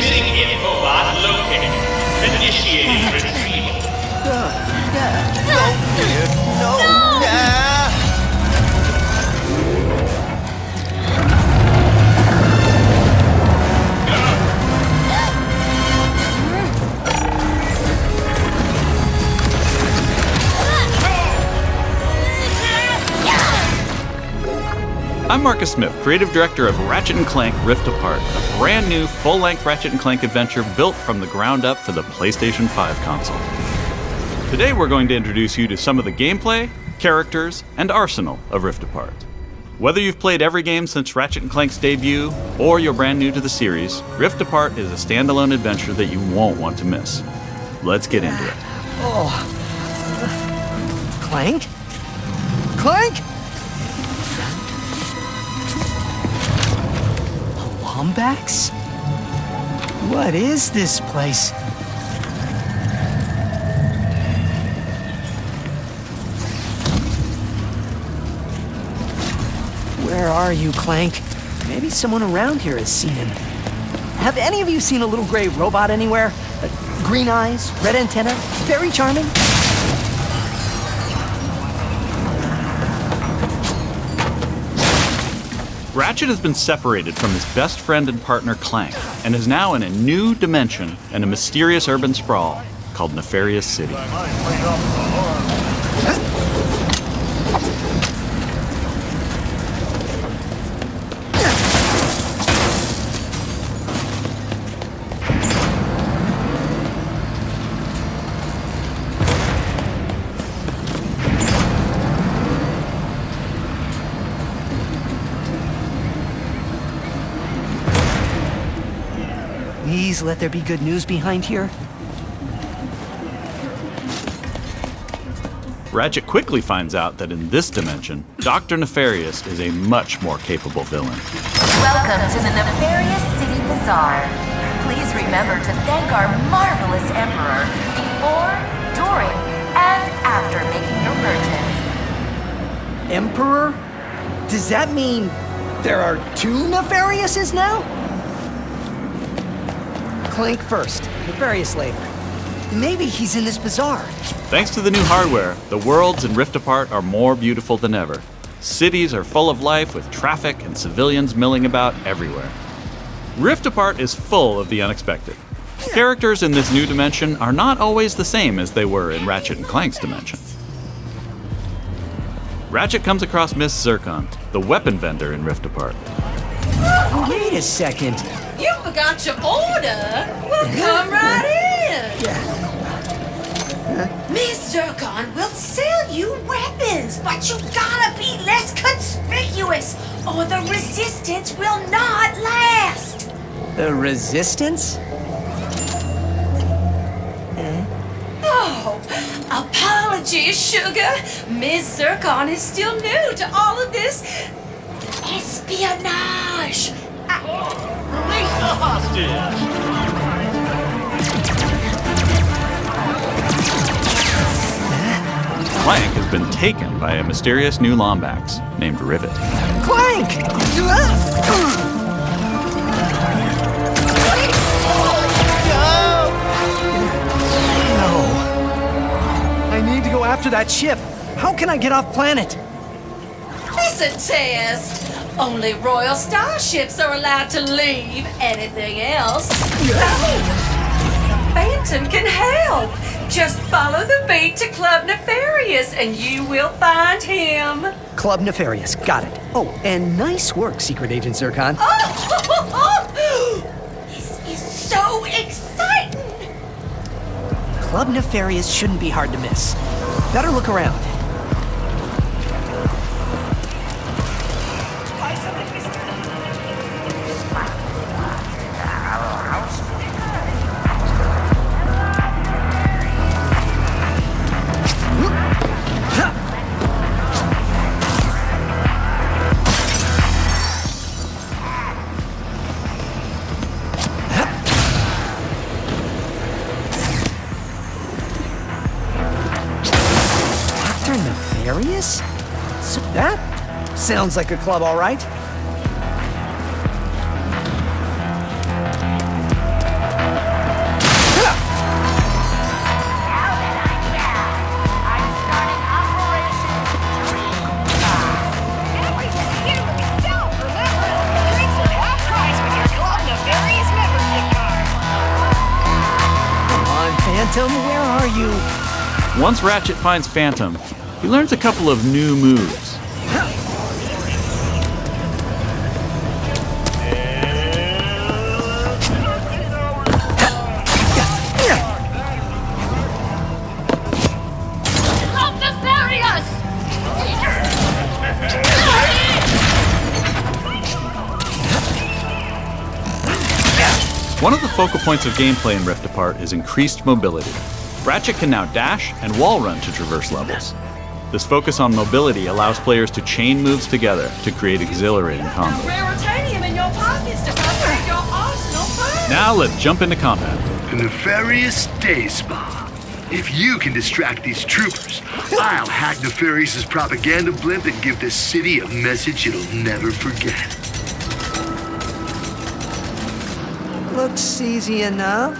Missing infobot located. Initiating retrieval. I'm Marcus Smith, creative director of Ratchet Clank Rift Apart, a brand new full-length Ratchet Clank adventure built from the ground up for the PlayStation 5 console. Today we're going to introduce you to some of the gameplay, characters, and arsenal of Rift Apart. Whether you've played every game since Ratchet Clank's debut, or you're brand new to the series, Rift Apart is a standalone adventure that you won't want to miss. Let's get into it. Clank? Clank? Lombax? What is this place? Where are you, Clank? Maybe someone around here has seen him. Have any of you seen a little gray robot anywhere? Green eyes, red antenna, very charming. Ratchet has been separated from his best friend and partner Clank, and is now in a new dimension in a mysterious urban sprawl called Nefarious City. Please let there be good news behind here. Ratchet quickly finds out that in this dimension, Dr. Nefarious is a much more capable villain. Welcome to the Nefarious City Bazaar. Please remember to thank our marvelous Emperor before, during, and after making your purchase. Emperor? Does that mean there are two Nefariouses now? Clank first, Nefarious later. Maybe he's in this bazaar. Thanks to the new hardware, the worlds in Rift Apart are more beautiful than ever. Cities are full of life with traffic and civilians milling about everywhere. Rift Apart is full of the unexpected. Characters in this new dimension are not always the same as they were in Ratchet and Clank's dimension. Ratchet comes across Miss Zircon, the weapon vendor in Rift Apart. Wait a second. You forgot your order? Well, come right in. Miss Zircon will sell you weapons, but you gotta be less conspicuous, or the resistance will not last. The Resistance? Oh, apologies, sugar. Miss Zircon is still new to all of this espionage. Release the hostage! Clank has been taken by a mysterious new Lombax named Rivet. Clank! No. I need to go after that ship. How can I get off planet? It's a test. Only royal starships are allowed to leave. Anything else? No. Phantom can help. Just follow the beat to Club Nefarious and you will find him. Club Nefarious, got it. Oh, and nice work, Secret Agent Zircon. This is so exciting. Club Nefarious shouldn't be hard to miss. Better look around. Nefarious? So that sounds like a club, all right. Phantom, where are you? Once Ratchet finds Phantom, he learns a couple of new moves. Help them bury us! One of the focal points of gameplay in Rift Apart is increased mobility. Ratchet can now dash and wall run to traverse levels. This focus on mobility allows players to chain moves together to create exhilarating combos. Raritanium in your pockets to upgrade your arsenal first! Now let's jump into combat. The nefarious day spa. If you can distract these troopers, I'll hack Nefarious's propaganda blimp and give this city a message it'll never forget. Looks easy enough.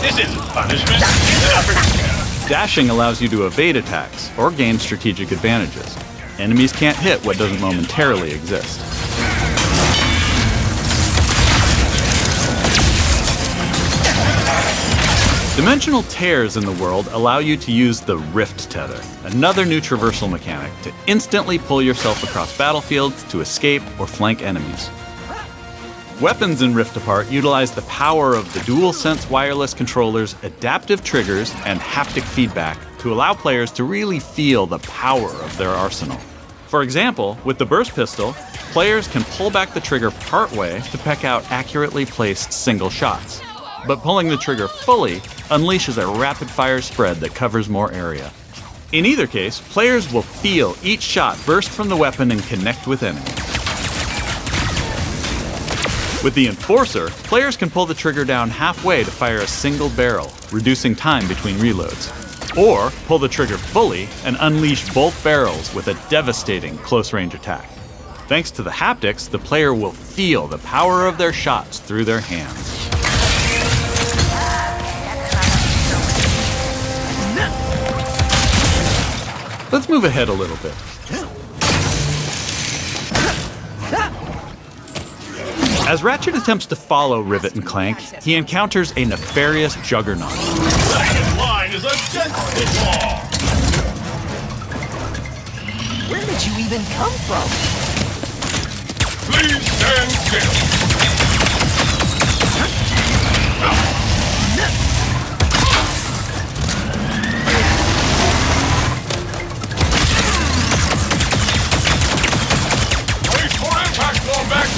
This isn't punishment. It's an opportunity. Dashing allows you to evade attacks or gain strategic advantages. Enemies can't hit what doesn't momentarily exist. Dimensional tears in the world allow you to use the Rift Tether, another new traversal mechanic to instantly pull yourself across battlefields to escape or flank enemies. Weapons in Rift Apart utilize the power of the DualSense wireless controller's adaptive triggers and haptic feedback to allow players to really feel the power of their arsenal. For example, with the burst pistol, players can pull back the trigger partway to peck out accurately placed single shots. But pulling the trigger fully unleashes a rapid-fire spread that covers more area. In either case, players will feel each shot burst from the weapon and connect with enemies. With the Enforcer, players can pull the trigger down halfway to fire a single barrel, reducing time between reloads. Or pull the trigger fully and unleash both barrels with a devastating close-range attack. Thanks to the haptics, the player will feel the power of their shots through their hands. Let's move ahead a little bit. As Ratchet attempts to follow Rivet and Clank, he encounters a nefarious juggernaut. Second line is against the law. Where did you even come from? Please stand still. Wait for impact, Wombat.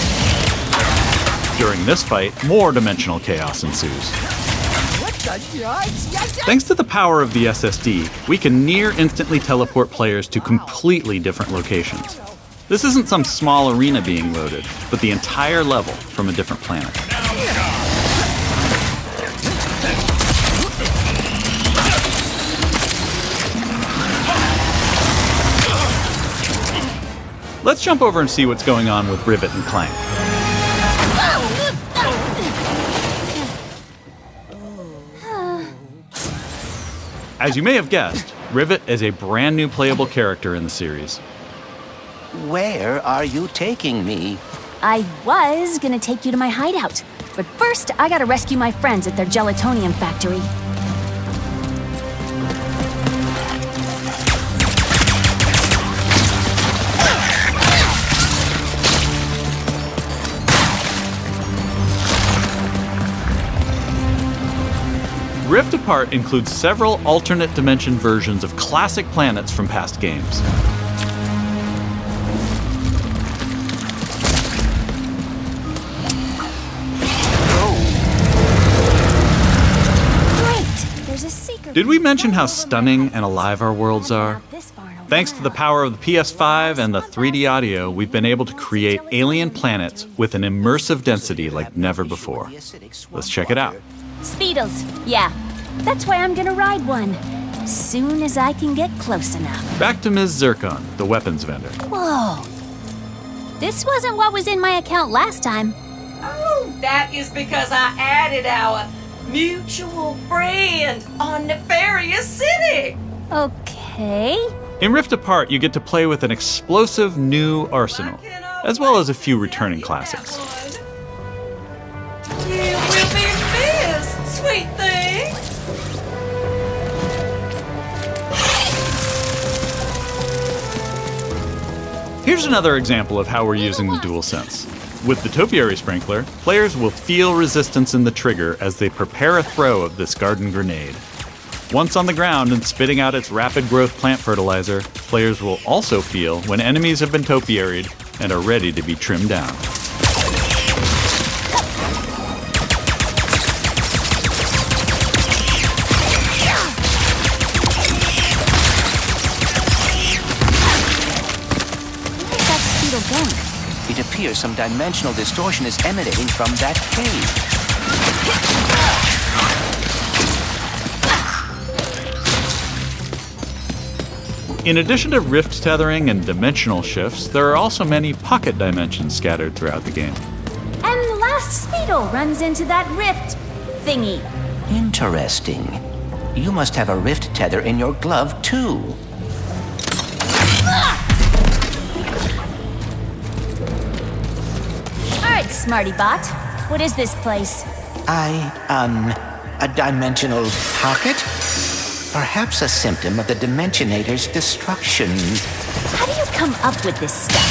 During this fight, more dimensional chaos ensues. Thanks to the power of the SSD, we can near instantly teleport players to completely different locations. This isn't some small arena being loaded, but the entire level from a different planet. Let's jump over and see what's going on with Rivet and Clank. As you may have guessed, Rivet is a brand new playable character in the series. Where are you taking me? I was gonna take you to my hideout, but first I gotta rescue my friends at their gelatonium factory. Rift Apart includes several alternate dimension versions of classic planets from past games. Great! There's a secret. Did we mention how stunning and alive our worlds are? Thanks to the power of the PS5 and the 3D audio, we've been able to create alien planets with an immersive density like never before. Let's check it out. Speedles, yeah. That's why I'm gonna ride one. As soon as I can get close enough. Back to Ms. Zircon, the weapons vendor. Whoa. This wasn't what was in my account last time. Oh, that is because I added our mutual friend on Nefarious City. Okay. In Rift Apart, you get to play with an explosive new arsenal, as well as a few returning classics. You will be missed, sweet thing. Here's another example of how we're using the DualSense. With the Topiary Sprinkler, players will feel resistance in the trigger as they prepare a throw of this garden grenade. Once on the ground and spitting out its rapid growth plant fertilizer, players will also feel when enemies have been topiaried and are ready to be trimmed down. Where's that speedle going? It appears some dimensional distortion is emanating from that cave. In addition to rift tethering and dimensional shifts, there are also many pocket dimensions scattered throughout the game. And the last speedle runs into that rift thingy. Interesting. You must have a rift tether in your glove, too. All right, smarty bot. What is this place? A dimensional pocket? Perhaps a symptom of the Dimensionator's destruction. How do you come up with this stuff?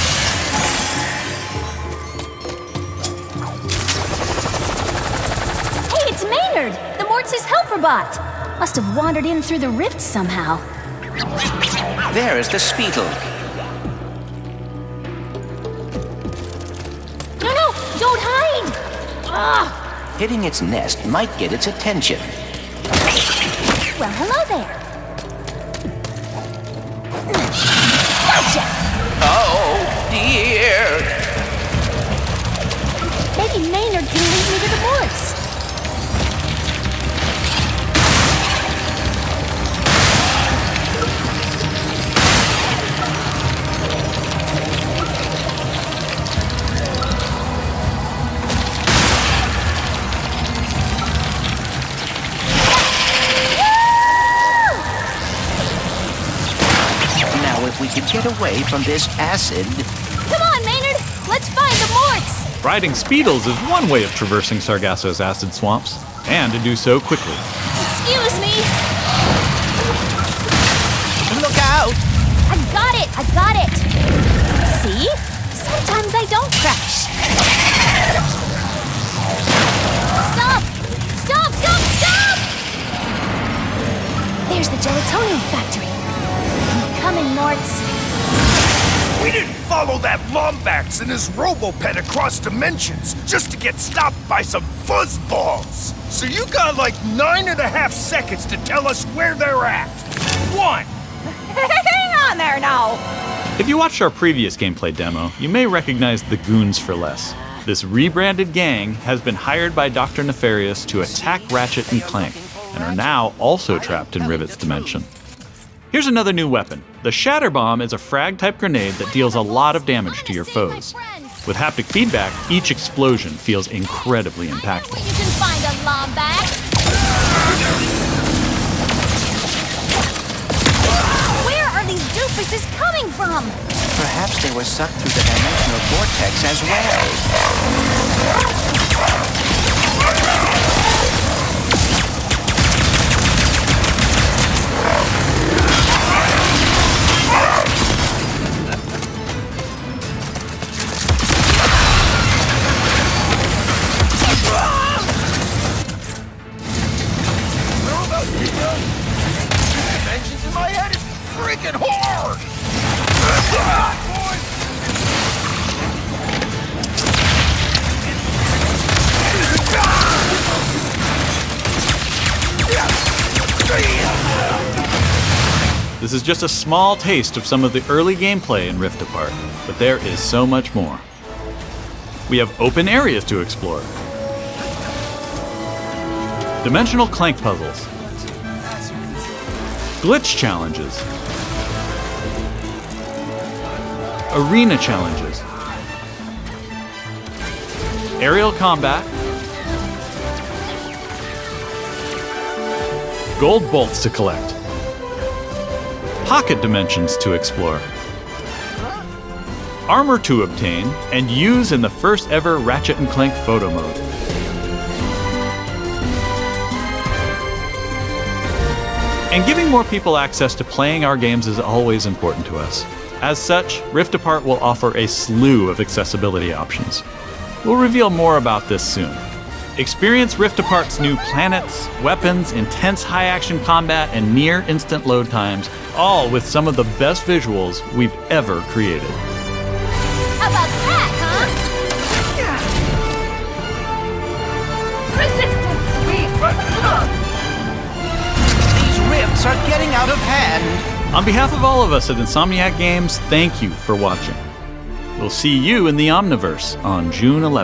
Hey, it's Maynard, the Mortis helper bot. Must have wandered in through the rift somehow. There is the Speedle. No, don't hide! Ah! Hitting its nest might get its attention. Well, hello there. Gotcha! Oh, dear! Maybe Maynard can lead me to the woods. If we could get away from this acid. Come on, Maynard! Let's find the Morts! Riding Speedles is one way of traversing Sargasso's acid swamps, and to do so quickly. Excuse me! Look out! I got it! See? Sometimes I don't crash. Stop! There's the gelatonium factory. Coming, Morts. We didn't follow that Lombax and his Robopet across dimensions just to get stopped by some fuzzballs. So you got like 9.5 seconds to tell us where they're at. 1. Hang on there now. If you watched our previous gameplay demo, you may recognize the Goons for Less. This rebranded gang has been hired by Dr. Nefarious to attack Ratchet and Clank, and are now also trapped in Rivet's dimension. Here's another new weapon. The Shatter Bomb is a frag-type grenade that deals a lot of damage to your foes. With haptic feedback, each explosion feels incredibly impactful. You can find a Lombax. Where are these doofuses coming from? Perhaps they were sucked through the dimensional vortex as well. Dimensions in my head is freaking hard! This is just a small taste of some of the early gameplay in Rift Apart, but there is so much more. We have open areas to explore, dimensional Clank puzzles, glitch challenges, arena challenges, aerial combat, gold bolts to collect, pocket dimensions to explore, armor to obtain and use in the first ever Ratchet & Clank photo mode. And giving more people access to playing our games is always important to us. As such, Rift Apart will offer a slew of accessibility options. We'll reveal more about this soon. Experience Rift Apart's new planets, weapons, intense high-action combat, and near-instant load times, all with some of the best visuals we've ever created. How about that, huh? Resistance, These rifts are getting out of hand. On behalf of all of us at Insomniac Games, thank you for watching. We'll see you in the Omniverse on June 11th.